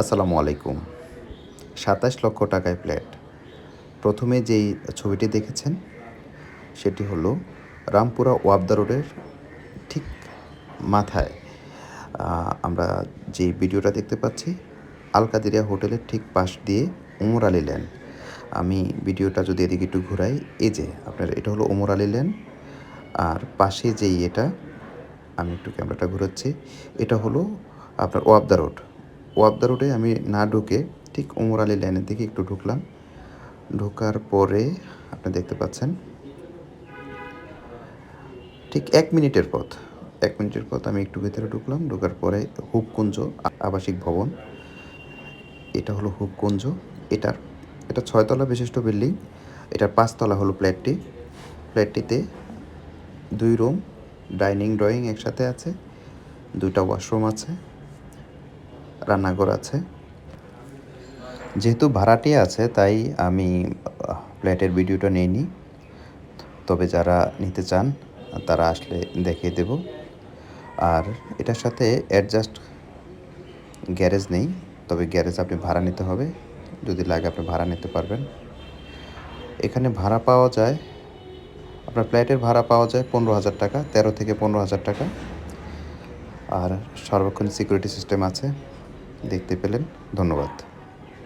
আসসালামু আলাইকুম। ২৭ লক্ষ টাকায় ফ্ল্যাট। প্রথমে যেই ছবিটি দেখেছেন সেটি হলো রামপুরা ওয়াবদা রোডের ঠিক মাথায় আমরা যে ভিডিওটা দেখতে পাচ্ছি আল কাদিরিয়া হোটেলের ঠিক পাশ দিয়ে ওমর আলী লেন। আমি ভিডিওটা যদি এদিকে একটু ঘুরাই, এই যে আপনার এটা হলো ওমর আলী লেন, আর পাশে যেই এটা আমি একটু ক্যামেরাটা ঘুরাচ্ছি, এটা হলো আপনার ওয়াবদা রোড। ওয়াবদা রোডে আমি না ঢুকে ঠিক ওমর আলী লেনের দিকে একটু ঢুকলাম। ঢোকার পরে আপনি দেখতে পাচ্ছেন ঠিক ১ মিনিটের পথ। ১ মিনিটের পথ আমি একটু ভেতরে ঢুকলাম। ঢোকার পরে হুপকুঞ্জ আবাসিক ভবন। এটা হলো হুপকুঞ্জ। এটার এটা ৬ তলা বিশিষ্ট বিল্ডিং। এটার ৫ তলা হলো ফ্ল্যাটটি। ফ্ল্যাটটিতে ২ রুম, ডাইনিং ড্রয়িং একসাথে আছে, ২টা ওয়াশরুম আছে, রান্নাঘর আছে। যেহেতু ভাড়াটিয়া আছে তাই আমি ফ্ল্যাটের ভিডিওটা নেইনি। তবে যারা নিতে চান তারা আসলে দেখিয়ে দেব। আর এটার সাথে অ্যাডজাস্ট গ্যারেজ নেই, তবে গ্যারেজ আপনি ভাড়া নিতে হবে। যদি লাগে আপনি ভাড়া নিতে পারবেন। এখানে ভাড়া পাওয়া যায়, আপনার ফ্ল্যাটের ভাড়া পাওয়া যায় ১৫,০০০ টাকা, ১৩ থেকে ১৫,০০০ টাকা। আর সার্বক্ষণিক সিকিউরিটি সিস্টেম আছে। দেখতে পেলেন, ধন্যবাদ।